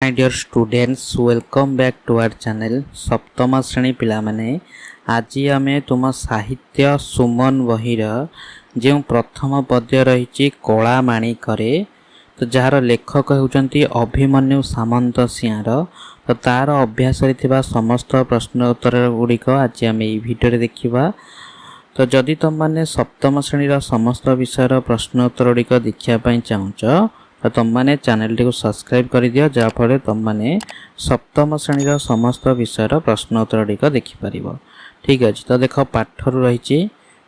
My dear students, welcome back to our channel. सप्तम श्रेणी पिला माने आज आमे तुम साहित्य सुमन बहिर जो प्रथम पद्य रही कला माणिकरे तो जार लेखक होउचंती अभिमन्यु सामंत सिंहार तो तार अभ्यास रे समस्त प्रश्न उत्तर गुड़िक आज आम ये भिडियो देखा। तो जदि तुम मैंने सप्तम श्रेणी समस्त विषय प्रश्न उत्तर गुड़िक देखापी चाहूच तो तुम मैंने चैनल टी को सब्सक्राइब कर दियो जाफल तुम मैंने सप्तम श्रेणी समस्त विषय प्रश्न उत्तर गुड़िक देखिपर। ठीक अच्छे तो देख पाठर रही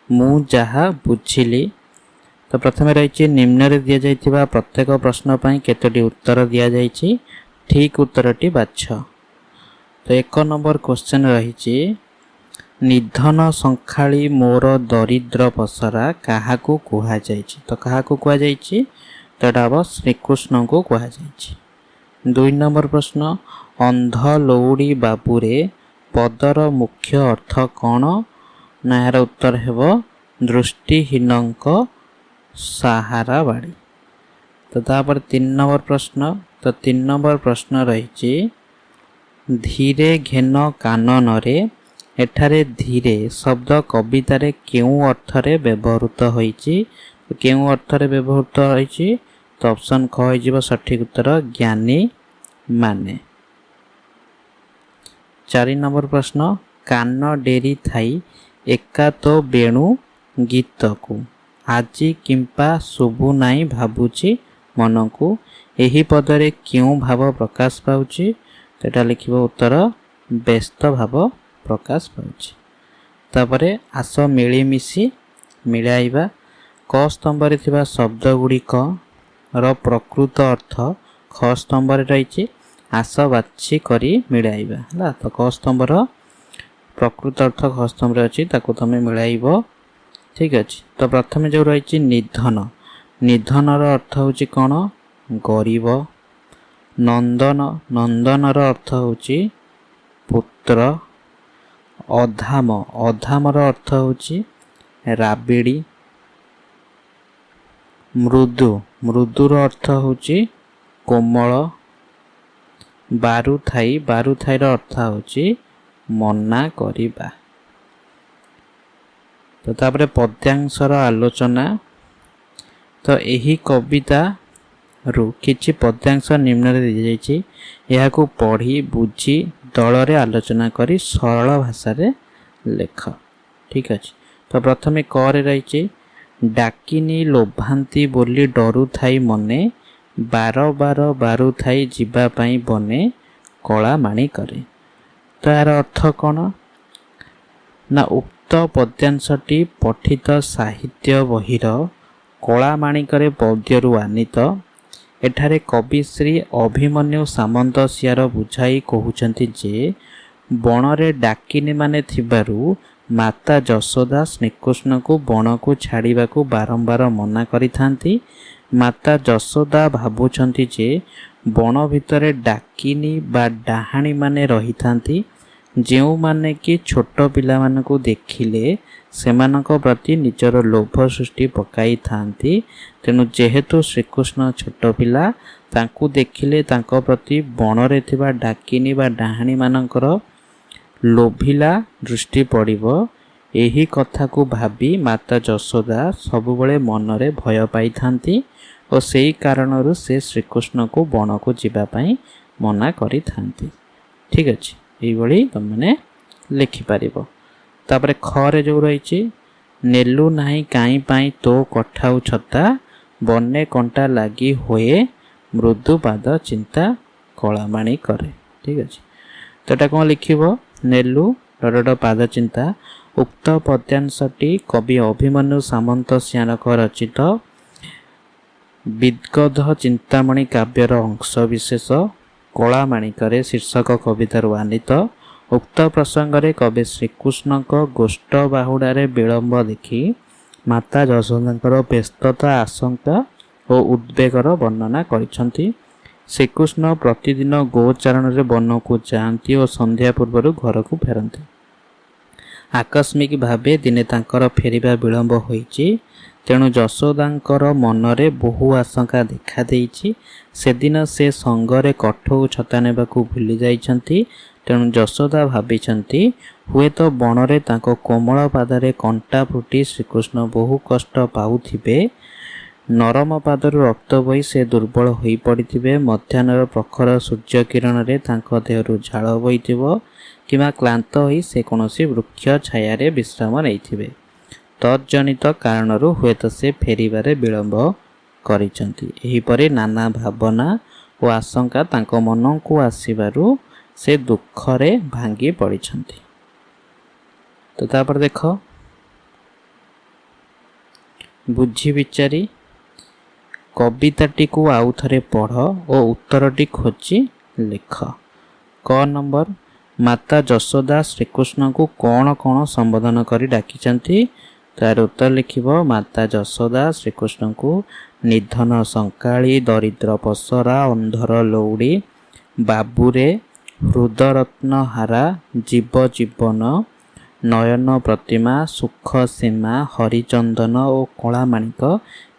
मु जहा बुझिली। तो प्रथम रही निम्न रे दि जाइथिबा प्रत्येक प्रश्न पई केतोटी उत्तर दिया जाइछि ठीक उत्तरटी बाछ। तो एक नंबर क्वेश्चन रही निधन संखाली मोर दरिद्र पसरा काहाकू कुहा जाइछि। तो काहाकू कुहा जाइछि तो हम श्रीकृष्ण को कुहा जाइछि। दुई नंबर प्रश्न अंध लौड़ी बाबूरे पदर मुख्य अर्थ कौन ना यार उत्तर हेब दृष्टिहीन सहारा बाड़ी। तो तापर तीन नंबर प्रश्न तो तीन नंबर प्रश्न रही धीरे घेन कानन रे एठारे धीरे शब्द कवितारे केउ अर्थरे व्यवहृत होइछि। तो केउ अर्थरे व्यवहृत होइछि तो ऑप्शन ख हो सठिक उत्तर ज्ञानी माने। चारि नंबर प्रश्न कान डेरी थाई एका तो बेणु गीत को आजी किंपा शुभु नाई भाबुची मन को एही पदरे क्यों भाव प्रकाश पाउची। तो एटा लिखिबो उत्तर व्यस्त भाव प्रकाश पाउची। तापरे आस मिलीमिशी मिलाइबा क स्तंभ रे थिबा शब्द गुड़िक र प्रकृत अर्थ ख स्तंभ रे रही आस बाछी करी मिलाइबा है। तो क स्तंभर प्रकृत अर्थ ख स्तंभ रे अछि ताको तमे मिलाइबो। ठीक अच्छे तो प्रथम जो रही निधन निधनर अर्थ होची कौन गरीब। नंदन नंदनर अर्थ होची पुत्र। अधाम अधामर अर्थ होची राबिड़ी। मृदु मृदुर अर्थ होची कोमल। बारुथाई बारुथाईर अर्थ होची मना करिबा। तो तापरे पद्यांशर आलोचना तो यही कविता रु किछि पद्यांश निम्न रे दि जाइछि याकू पढ़ी बुझी दल रे आलोचना करी सरल भाषा रे लेख। ठीक अच्छे तो प्रथमे क रे रही डाकिनी लोभांती बोली डरू थाई मने बार बार बारू थाई जीवा पाई बने कला माणी करे। तो यार अर्थ कौन ना उक्त पद्यांशटी पठित साहित्य बहिर कला माणिकरे पद्यरु आनीत। एठारे कवि श्री अभिमन्यु सामंत सियार बुझाई कहउचंती जे बणरे डाकिनी माने थिबारु माता जशोदा श्रीकृष्ण को बण को छाड़िबा को बारंबार मना करिथांती। माता जशोदा भाबुचंती जे बण भितरे डाकिनी बा डाहाणी माने रहिथांती जेउ माने कि छोट पिला मानकु देखिले सेमानक प्रति निजर लोभ सृष्टि पकाई थांती। तेणु जेहेतु श्रीकृष्ण छोट पिला तांकु देखिले तांको प्रति बणरे थिबा डाकिनी बा डाहाणी मानकर लोभिला दृष्टि पड़िबो। एही कथा को भाबी माता जशोदा सबुबले मनरे भय पाई थांती और सेही कारणरु से श्रीकृष्ण को बण को जीवा पाई मना करि थांती। ठीक अच्छे यही भली तुमने लिखि पारिबो। तापरे खरे जो रही नेलु नाही काई पाई तो कठाउ छता बने कंटा लागी होए मृदु पाद चिंता कलामाणी करे। ठीक अच्छे तो एटा कौन लिखिबो नेलु डड पाद चिंता। उक्त पद्यांशटी कवि अभिमन्यु सामंत सिंहारक रचित विद्गध चिंतामणि काव्यर अंश विशेष कला माणिकरे शीर्षक कवितारु आनीत। उक्त प्रसंगरे कवि श्रीकृष्ण गोष्ठ बाहुडारे विलंब देखी माता जशोदांकर व्यस्तता आशंका और उद्वेगर वर्णना करिसंती। श्रीकृष्ण प्रतिदिन गोचारण रे वन को जाती और संध्या पूर्व घर को फेरती। आकस्मिक भावे दिने तांकर फेरिबा विलंब होईची। तेणु यशोदांकर मनरे बहु आशंका देखा देइछि। सेदिन से संगरे कठौ छता नेबाकू भूली जाइछन्ति। तेणु यशोदा भाबिछन्ति हुएत बणरे तांको कोमल पादरे कंटा फुटी श्रीकृष्ण बहु कष्ट पाउथिबे। नरम पादर रक्त बही से दुर्बल होई पड़िथिबे। मध्याह्नर प्रखर सूर्य किरण रे तांको देहरु झाल बहिथिबो किमा क्लांत होई से कोनोसी वृक्ष छाया विश्राम नैथिबे। तज्जनित कारणरू हुएत से फेरिबारे विलंब करिसंती। एहिपरि नाना भावना और आशंका तांको मनकू आसीबारु से दुखरे भांगी पड़िसंती। तो तापर देख बुझी विचारी कविताटी को आउ थरे पढ़ और उत्तरटी खोजी लिख। क नंबर माता यशोदा श्रीकृष्ण को कौन कौन संबोधन करी डाकिचंती। तार उत्तर लिखिब माता यशोदा श्रीकृष्ण को निधन संकाली, दरिद्र पसरा, अंधर लौड़ी, बाबुरे, हृदरत्न हारा, जीव जीवन, नयन प्रतिमा, सुख सीमा, हरिचंदन और कलामाणिक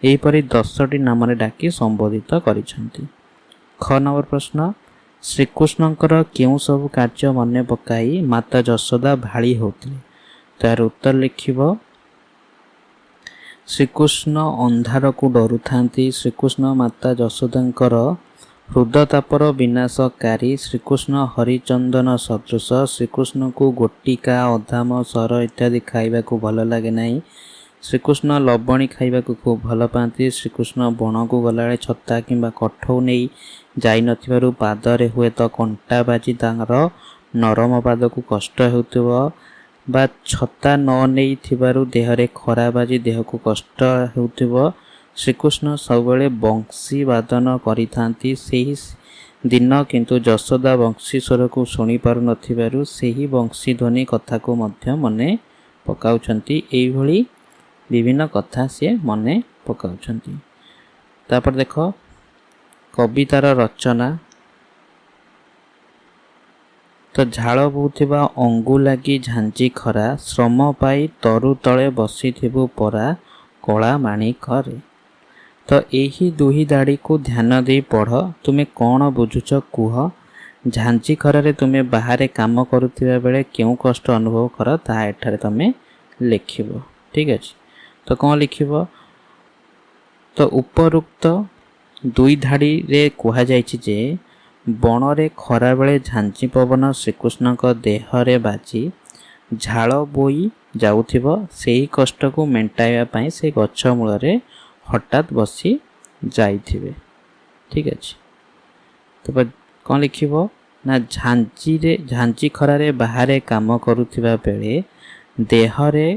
एहिपरि 10टी नाम डाकी संबोधित करिसंती। ख नंबर प्रश्न श्रीकृष्णଙ୍କର केउं सब कार्य मने पकाई माता यशोदा भाड़ी होतिले। तार उत्तर लिखिब श्रीकृष्ण अंधार को डरु थांती। श्रीकृष्ण माता यशोदांकर हृदतापर विनाशकारी। श्रीकृष्ण हरिचंदन सदृश। श्रीकृष्ण को गोटिका, अधाम, सर इत्यादि खाइबा को भल लगे नहीं। श्रीकृष्ण लवणी खाइबा को खूब भल पाती। श्रीकृष्ण बण को गलाबेले छता किंबा कठौ नहीं जाई नथिबारु पादरे हुए तो कंटा बाजी तांकर नरम पाद को कष्ट हेउथिबो बा छता न नहीं थिबारु देहरे खरा बाजी देह को कष्ट हेउथिबो। श्रीकृष्ण सबले बंशी वादन करिथांती। सेही दिन किंतु यशोदा बंशी स्वर को शुणी पारु नथिबारु सेही बंशी ध्वनि कथा को मध्य मने पकाउछंती। एई भली विभिन्न कथा से मने पकाउछंती। तापर देख कवितार रचना। तो झाड़ बहुथिबा अंगु लागी झांची खरा, श्रम पाई तरु तले बसिथिबु परा, कला माणिक रे। तो यही दुही दाड़ी को ध्यान दे पढ़। तुमे कौन बुझुच कुह। झांची खरारे तुमे बाहर काम करुथिबा बेले केउ कष्ट अनुभव कर ता एठारे तमे लिखिबो। ठीक अछि। तो कौन लिखिब। तो उपरुक्त दुई धाड़ी रे कहा जाइछि जे बणरे खरा बेले झांची पवन श्रीकृष्ण देहरे बाजी झाल बोई जाउथिबो। सेही कष्ट को मेंटाइबा पई से गछ मूल रे हठात बसी जाइथिबे। ठीक अछि। तो कौन लिखिब ना झांची खरारे बाहरे काम करुथिबा बेले देहरे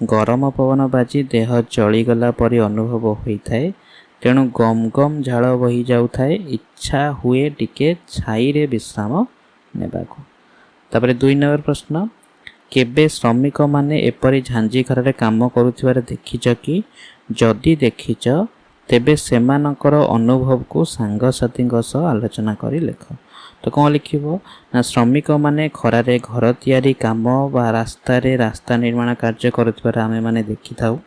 गरम पवन बाजी देह जलीगला परी अनुभव होता है। तेणु गम गम झाल बही जाउथाए। इच्छा हुए टिके छाई रे विश्राम नेबाको। तापरे 2 नंबर प्रश्न केबे श्रमिक माने एपरी झांझी खरारे काम करुथिबार देखिछ कि। जदि देखिछ तेबे सेमानकर अनुभव को सांगसाथीଙ୍କ सह आलोचना करी लेख। तो कौन लिखिब ना श्रमिक माने खरारे घर तैयारी काम बा रास्ता निर्माण कार्य करुथिबार आमे माने देखि थाउ।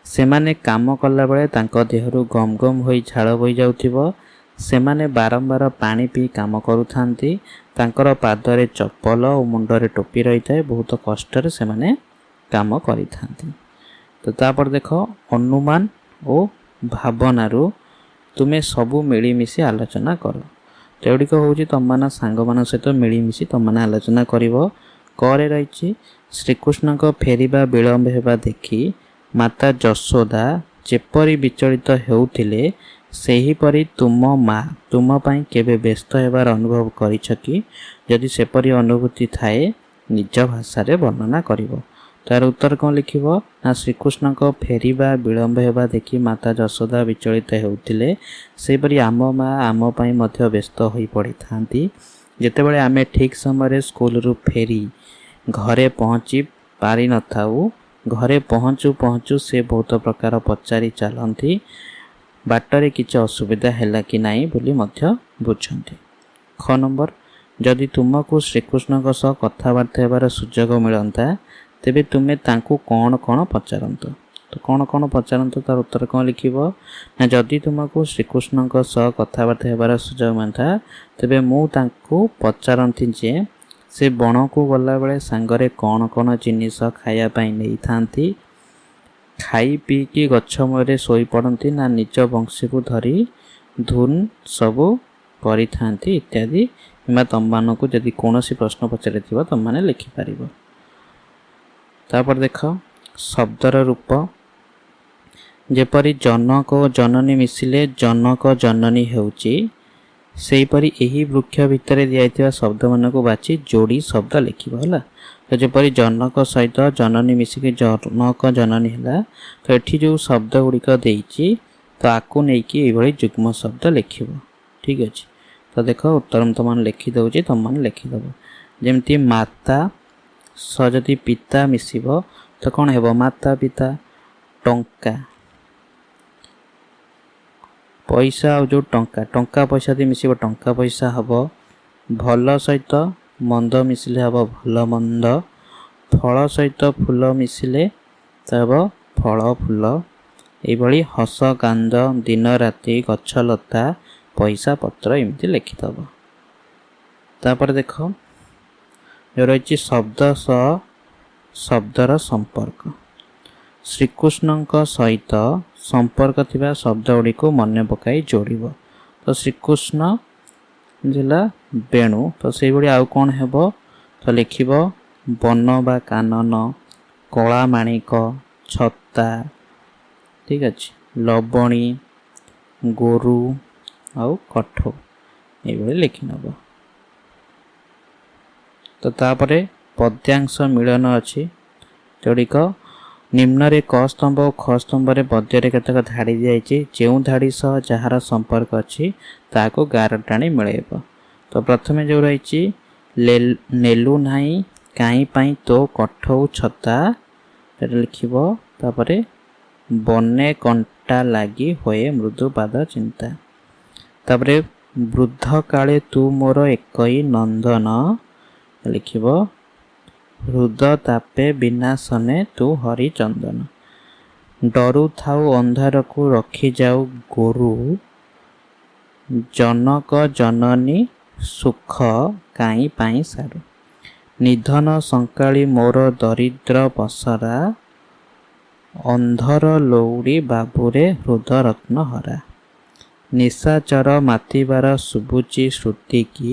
सेमाने काम कला बेले तांको देहरु गम गम होई झाल बही जाउथिबो। सेमाने बारंबार पानी पी काम करुथांती। तांकर पादरे चप्पल और मुंडरे टोपी रही थाए। बहुत कष्ट सेमाने काम करिथांती। तो तापर देख अनुमान और भावनारू तुमे सबू मिलीमिशी आलोचना कर। तो एगुड़िक हूँ तुम मान सांग मान सहित मिलीमिशी तुम मैंने आलोचना कर। करे रही श्रीकृष्ण फेरिबा विलंब होगा देखी माता यशोदा जेपरी विचलित होउथिले सेहीपरि तुम माँ तुम पाई केबे व्यस्त हेबार अनुभव करिछ कि। जदि सेपरी अनुभूति थाए निज भाषा रे वर्णना करिवो। तार उत्तर कौन लिखिब ना श्रीकृष्ण फेरिबा विलंब होगा देखी माता यशोदा विचलित होउथिले सेपरि आम माँ आम पाई मध्य व्यस्त होई पड़ी थांती। जेतेबेले आमे ठीक समय स्कूल रु फेरी घरे पहुँची पारि न थाउ घरे पहुँचु पहुँचु से बहुत प्रकार पचारि चलती बाटरे किसी असुविधा है कि नहीं बोली मध्य बुझंती। ख नंबर जदि तुमको श्रीकृष्ण सह कथबार्ता हेबार सुजोग मिलता ତେବେ ତୁମେ ତାଙ୍କୁ କ'ଣ କ'ଣ ପଚାରନ୍ତୁ। ତ କ'ଣ କ'ଣ ପଚାରନ୍ତୁ ତାର ଉତ୍ତର କ'ଣ ଲେଖିବ ନା ଯଦି ତୁମକୁ ଶ୍ରୀକୃଷ୍ଣଙ୍କ ସହ କଥାବାର୍ତ୍ତା ହେବାର ସୁଯୋଗ ମିଳିଥାଏ ତେବେ ମୁଁ ତାଙ୍କୁ ପଚାରନ୍ତି ଯେ ସେ ବଣକୁ ଗଲାବେଳେ ସାଙ୍ଗରେ କ'ଣ କ'ଣ ଜିନିଷ ଖାଇବା ପାଇଁ ନେଇଥାନ୍ତି, ଖାଇ ପିଇକି ଗଛ ମୂଳରେ ଶୋଇପଡ଼ନ୍ତି ନା ନିଜ ବଂଶୀକୁ ଧରି ଧୁନ୍ ସବୁ କରିଥାନ୍ତି ଇତ୍ୟାଦି। କିମ୍ବା ତମମାନଙ୍କୁ ଯଦି କୌଣସି ପ୍ରଶ୍ନ ପଚାରିଥିବ ତମମାନେ ଲେଖିପାରିବ। ତାପରେ ଦେଖ ଶବ୍ଦର ରୂପ, ଯେପରି ଜନକ ଓ ଜନନୀ ମିଶିଲେ ଜନକ ଜନନୀ ହେଉଛି, ସେହିପରି ଏହି ବୃକ୍ଷ ଭିତରେ ଦିଆଯାଇଥିବା ଶବ୍ଦମାନଙ୍କୁ ବାଛି ଯୋଡ଼ି ଶବ୍ଦ ଲେଖିବ ହେଲା। ତ ଯେପରି ଜନକ ସହିତ ଜନନୀ ମିଶିକି ଜନକ ଜନନୀ ହେଲା, ତ ଏଠି ଯେଉଁ ଶବ୍ଦ ଗୁଡ଼ିକ ଦେଇଛି ତ ଆକୁ ନେଇକି ଏଇଭଳି ଯୁଗ୍ମ ଶବ୍ଦ ଲେଖିବ। ଠିକ୍ ଅଛି। ତ ଦେଖ ଉତ୍ତର ମୁଁ ତୁମମାନେ ଲେଖିଦେଉଛି, ତୁମମାନେ ଲେଖିଦେବ। ଯେମିତି ମାତା ସହ ଯଦି ପିତା ମିଶିବ ତ କ'ଣ ହେବ ମାତା ପିତା। ଟଙ୍କା ପଇସା ଆଉ ଯେଉଁ ଟଙ୍କା ପଇସା ଯଦି ମିଶିବ ଟଙ୍କା ପଇସା ହେବ। ଭଲ ସହିତ ମନ୍ଦ ମିଶିଲେ ହେବ ଭଲ ମନ୍ଦ। ଫଳ ସହିତ ଫୁଲ ମିଶିଲେ ତ ହେବ ଫଳ ଫୁଲ। ଏଇଭଳି ହସ କାନ୍ଦ ଦିନ ରାତି ଗଛ ଲତା ପଇସା ପତ୍ର ଏମିତି ଲେଖିଦେବ। ତାପରେ ଦେଖ ଯେଉଁ ରହିଛି ଶବ୍ଦ ସହ ଶବ୍ଦର ସମ୍ପର୍କ। ଶ୍ରୀକୃଷ୍ଣଙ୍କ ସହିତ ସମ୍ପର୍କ ଥିବା ଶବ୍ଦ ଗୁଡ଼ିକୁ ମନେ ପକାଇ ଯୋଡ଼ିବ। ତ ଶ୍ରୀକୃଷ୍ଣ ହେଲା ବେଣୁ, ତ ସେଇଭଳି ଆଉ କ'ଣ ହେବ ତ ଲେଖିବ ବନ ବା କାନନ, କଳା ମାଣିକ, ଛତା, ଠିକ୍ ଅଛି, ଲବଣୀ, ଗୋରୁ ଆଉ କଠୋ ଏଇଭଳି ଲେଖିନେବ। ତ ତାପରେ ପଦ୍ୟାଂଶ ମିଳନ ଅଛି, ଯେଉଁଗୁଡ଼ିକ ନିମ୍ନରେ କ ସ୍ତମ୍ଭ ଓ ଖ ସ୍ତମ୍ଭରେ ପଦ୍ୟରେ କେତେକ ଧାଡ଼ି ଦିଆଯାଇଛି। ଯେଉଁ ଧାଡ଼ି ସହ ଯାହାର ସମ୍ପର୍କ ଅଛି ତାହାକୁ ଗାର ଟାଣି ମିଳେଇବ। ତ ପ୍ରଥମେ ଯେଉଁ ରହିଛି ନେଲୁ ନାହିଁ କାହିଁ ପାଇଁ ତୋ କଠଉ ଛତା, ସେଟା ଲେଖିବ। ତାପରେ ବନେ କଣ୍ଟା ଲାଗି ହୋଏ ମୃଦୁ ପାଦ ଚିନ୍ତା। ତାପରେ ବୃଦ୍ଧ କାଳେ ତୁ ମୋର ଏକଇ ନନ୍ଦନ, ଲେଖିବ। ହୃଦ ତାପେ ବିନାଶନେ ତୁ ହରି ଚନ୍ଦନ। ଡରୁ ଥାଉ ଅନ୍ଧାରକୁ ରଖିଯାଉ ଗୋରୁ, ଜନକ ଜନନୀ ସୁଖ କାହିଁ ପାଇଁ ସାରୁ। ନିଧନ ସଙ୍କାଳି ମୋର ଦରିଦ୍ର ପସରା, ଅନ୍ଧର ଲଉଡ଼ି ବାବୁରେ ହୃଦ ରତ୍ନ ହରା। ନିଶାଚର ମାତିବାର ଶୁଭୁଚି ଶ୍ରୁତି କି,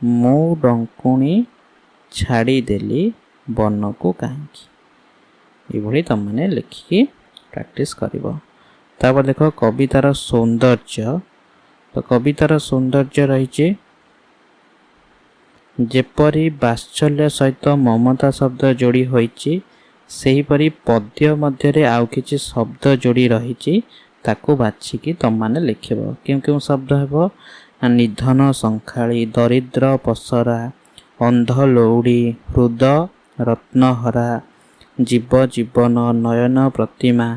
ମୁଁ ଡଙ୍କୁଣି ଛାଡ଼ିଦେଲି ବନକୁ କାହିଁକି। ଏଇଭଳି ତୁମମାନେ ଲେଖିକି ପ୍ରାକ୍ଟିସ୍ କରିବ। ତାପରେ ଦେଖ କବିତାର ସୌନ୍ଦର୍ଯ୍ୟ। ତ କବିତାର ସୌନ୍ଦର୍ଯ୍ୟ ରହିଛି ଯେପରି ବାତ୍ସଲ୍ୟ ସହିତ ମମତା ଶବ୍ଦ ଯୋଡ଼ି ହୋଇଛି, ସେହିପରି ପଦ୍ୟ ମଧ୍ୟରେ ଆଉ କିଛି ଶବ୍ଦ ଯୋଡ଼ି ରହିଛି, ତାକୁ ବାଛିକି ତୁମମାନେ ଲେଖିବ। କେଉଁ କେଉଁ ଶବ୍ଦ ହେବ ନିଧନ ସଙ୍ଖାଳି, ଦରିଦ୍ର ପସରା, ଅନ୍ଧ ଲଉଡ଼ି, ହୃଦ ରତ୍ନହରା, ଜୀବ ଜୀବନ, ନୟନ ପ୍ରତିମା,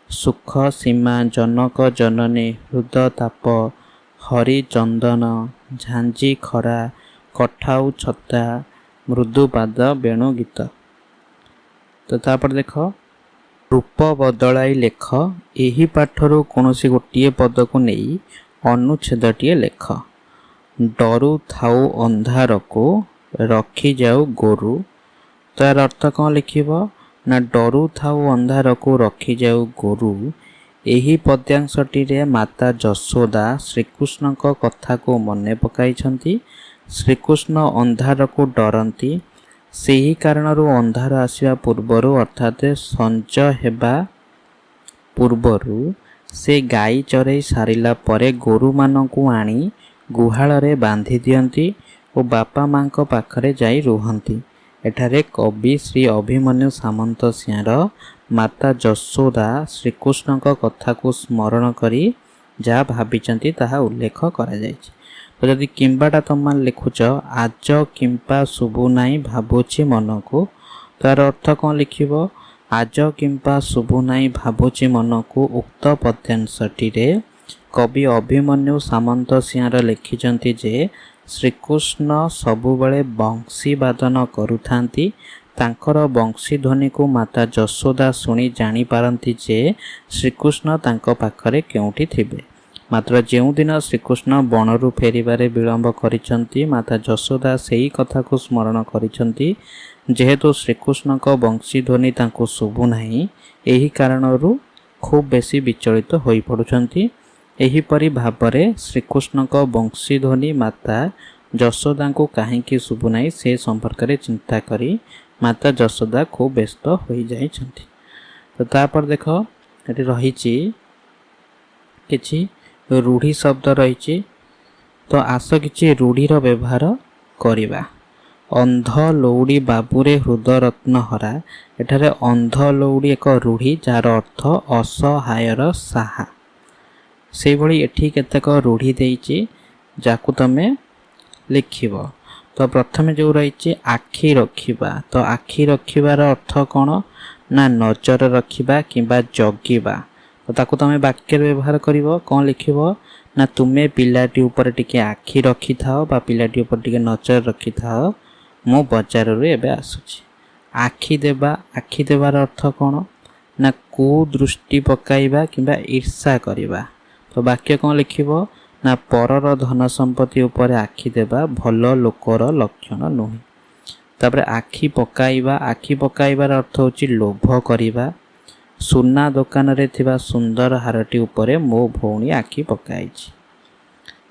ସୁଖ ସୀମା, ଜନକ ଜନନୀ, ହୃଦ ତାପ, ହରି ଚନ୍ଦନ, ଝାଞ୍ଜି ଖରା, କଠାଉ ଛତା, ମୃଦୁପାଦ ବେଣୁ ଗୀତ। ତ ତାପରେ ଦେଖ ରୂପ ବଦଳାଇ ଲେଖ। ଏହି ପାଠରୁ କୌଣସି ଗୋଟିଏ ପଦକୁ ନେଇ ଅନୁଚ୍ଛେଦଟିଏ ଲେଖ। ଡରୁ ଥାଉ ଅନ୍ଧାରକୁ ରଖିଯାଉ ଗୋରୁ। ତ ଏହାର ଅର୍ଥ କ'ଣ ଲେଖିବ ନା ଡରୁ ଥାଉ ଅନ୍ଧାରକୁ ରଖିଯାଉ ଗୋରୁ। ଏହି ପଦ୍ୟାଂଶଟିରେ ମାତା ଯଶୋଦା ଶ୍ରୀକୃଷ୍ଣଙ୍କ କଥାକୁ ମନେ ପକାଇଛନ୍ତି। ଶ୍ରୀକୃଷ୍ଣ ଅନ୍ଧାରକୁ ଡରନ୍ତି। ସେହି କାରଣରୁ ଅନ୍ଧାର ଆସିବା ପୂର୍ବରୁ ଅର୍ଥାତ୍ ସଞ୍ଜ ହେବା ପୂର୍ବରୁ ସେ ଗାଈ ଚରେଇ ସାରିଲା ପରେ ଗୋରୁମାନଙ୍କୁ ଆଣି ଗୁହାଳରେ ବାନ୍ଧି ଦିଅନ୍ତି ଓ ବାପା ମାଙ୍କ ପାଖରେ ଯାଇ ରୁହନ୍ତି। ଏଠାରେ କବି ଶ୍ରୀ ଅଭିମନ୍ୟୁ ସାମନ୍ତସିଂହାର ମାତା ଯଶୋଦା ଶ୍ରୀକୃଷ୍ଣଙ୍କ କଥାକୁ ସ୍ମରଣ କରି ଯାହା ଭାବିଛନ୍ତି ତାହା ଉଲ୍ଲେଖ କରାଯାଇଛି। ତ ଯଦି କିମ୍ବାଟା ତୁମମାନେ ଲେଖୁଛ ଆଜ କିମ୍ବା ଶୁଭୁ ନାହିଁ ଭାବୁଛି ମନକୁ, ତାର ଅର୍ଥ କ'ଣ ଲେଖିବ ଆଜ କିମ୍ବା ଶୁଭୁ ନାହିଁ ଭାବୁଛି ମନକୁ। ଉକ୍ତ ପଦ୍ୟାଂଶଟିରେ କବି ଅଭିମନ୍ୟୁ ସାମନ୍ତସିଂହାର ଲେଖିଛନ୍ତି ଯେ ଶ୍ରୀକୃଷ୍ଣ ସବୁବେଳେ ବଂଶୀ ବାଦନ କରୁଥାନ୍ତି। ତାଙ୍କର ବଂଶୀ ଧ୍ୱନିକୁ ମାତା ଯଶୋଦା ଶୁଣି ଜାଣିପାରନ୍ତି ଯେ ଶ୍ରୀକୃଷ୍ଣ ତାଙ୍କ ପାଖରେ କେଉଁଠି ଥିବେ। ମାତ୍ର ଯେଉଁଦିନ ଶ୍ରୀକୃଷ୍ଣ ବଣରୁ ଫେରିବାରେ ବିଳମ୍ବ କରିଛନ୍ତି, ମାତା ଯଶୋଦା ସେହି କଥାକୁ ସ୍ମରଣ କରିଛନ୍ତି। ଯେହେତୁ ଶ୍ରୀକୃଷ୍ଣଙ୍କ ବଂଶୀ ଧ୍ୱନି ତାଙ୍କୁ ଶୁଭୁନାହିଁ, ଏହି କାରଣରୁ ଖୁବ୍ ବେଶୀ ବିଚଳିତ ହୋଇପଡ଼ୁଛନ୍ତି। ଏହିପରି ଭାବରେ ଶ୍ରୀକୃଷ୍ଣଙ୍କ ବଂଶୀ ଧ୍ୱନି ମାତା ଯଶୋଦାଙ୍କୁ କାହିଁକି ଶୁଭୁନାହିଁ ସେ ସମ୍ପର୍କରେ ଚିନ୍ତା କରି ମାତା ଯଶୋଦା ଖୁବ୍ ବ୍ୟସ୍ତ ହୋଇଯାଇଛନ୍ତି। ତ ତାପରେ ଦେଖ ଏଠି ରହିଛି କିଛି ରୂଢ଼ି ଶବ୍ଦ ରହିଛି। ତ ଆସ କିଛି ରୂଢ଼ିର ବ୍ୟବହାର କରିବା। ଅନ୍ଧ ଲଉଡ଼ି ବାବୁରେ ହୃଦରତ୍ନ ହରା। ଏଠାରେ ଅନ୍ଧ ଲଉଡ଼ି ଏକ ରୂଢ଼ି ଯାହାର ଅର୍ଥ ଅସହାୟର ସାହା। ସେଇଭଳି ଏଠି କେତେକ ରୂଢ଼ି ଦେଇଛି ଯାକୁ ତମେ ଲେଖିବ। ତ ପ୍ରଥମେ ଯେଉଁ ରହିଛି ଆଖି ରଖିବା। ତ ଆଖି ରଖିବାର ଅର୍ଥ କ'ଣ ନା ନଜର ରଖିବା କିମ୍ବା ଜଗିବା। ତ ତାକୁ ତମେ ବାକ୍ୟରେ ବ୍ୟବହାର କରିବ। କ'ଣ ଲେଖିବ ନା ତୁମେ ପିଲାଟି ଉପରେ ଟିକେ ଆଖି ରଖିଥାଅ ବା ପିଲାଟି ଉପରେ ଟିକେ ନଜର ରଖିଥାଅ, ମୁଁ ବଜାରରୁ ଏବେ ଆସୁଛି। ଆଖି ଦେବା, ଆଖି ଦେବାର ଅର୍ଥ କ'ଣ ନା କୁଦୃଷ୍ଟି ପକାଇବା କିମ୍ବା ଈର୍ଷା କରିବା। ତ ବାକ୍ୟ କ'ଣ ଲେଖିବ ନା ପରର ଧନ ସମ୍ପତ୍ତି ଉପରେ ଆଖି ଦେବା ଭଲ ଲୋକର ଲକ୍ଷଣ ନୁହେଁ। ତାପରେ ଆଖି ପକାଇବା, ଆଖି ପକାଇବାର ଅର୍ଥ ହେଉଛି ଲୋଭ କରିବା। ସୁନା ଦୋକାନରେ ଥିବା ସୁନ୍ଦର ହାରଟି ଉପରେ ମୋ ଭଉଣୀ ଆଖି ପକାଇଛି।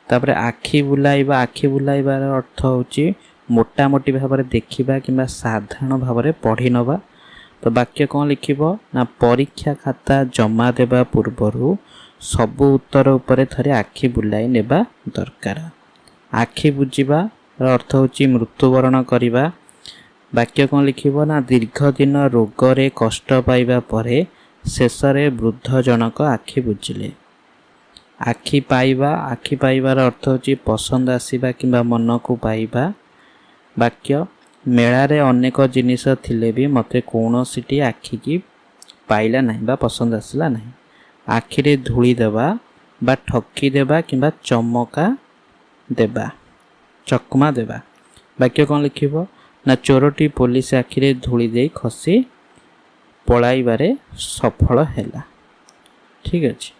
ତାପରେ ଆଖି ବୁଲାଇବା, ଆଖି ବୁଲାଇବାର ଅର୍ଥ ହେଉଛି ମୋଟାମୋଟି ଭାବରେ ଦେଖିବା କିମ୍ବା ସାଧାରଣ ଭାବରେ ପଢ଼ି ନେବା। ତ ବାକ୍ୟ କ'ଣ ଲେଖିବ ନା ପରୀକ୍ଷା ଖାତା ଜମା ଦେବା ପୂର୍ବରୁ ସବୁ ଉତ୍ତର ଉପରେ ଥରେ ଆଖି ବୁଲାଇ ନେବା ଦରକାର। ଆଖି ବୁଜିବାର ଅର୍ଥ ହେଉଛି ମୃତ୍ୟୁବରଣ କରିବା। ବାକ୍ୟ କ'ଣ ଲେଖିବ ନା ଦୀର୍ଘ ଦିନ ରୋଗରେ କଷ୍ଟ ପାଇବା ପରେ ଶେଷରେ ବୃଦ୍ଧ ଜଣକ ଆଖି ବୁଜିଲେ। ଆଖି ପାଇବା, ଆଖି ପାଇବାର ଅର୍ଥ ହେଉଛି ପସନ୍ଦ ଆସିବା କିମ୍ବା ମନକୁ ପାଇବା। ବାକ୍ୟ ମେଳାରେ ଅନେକ ଜିନିଷ ଥିଲେ ବି ମୋତେ କୌଣସିଟି ଆଖିକି ପାଇଲା ନାହିଁ ବା ପସନ୍ଦ ଆସିଲା ନାହିଁ। ଆଖିରେ ଧୂଳି ଦେବା ବା ଠକି ଦେବା କିମ୍ବା ଚକମା ଦେବା। ବାକ୍ୟ କ'ଣ ଲେଖିବ ନା ଚୋରଟି ପୋଲିସ ଆଖିରେ ଧୂଳି ଦେଇ ଖସି ପଳାଇବାରେ ସଫଳ ହେଲା। ଠିକ୍ ଅଛି।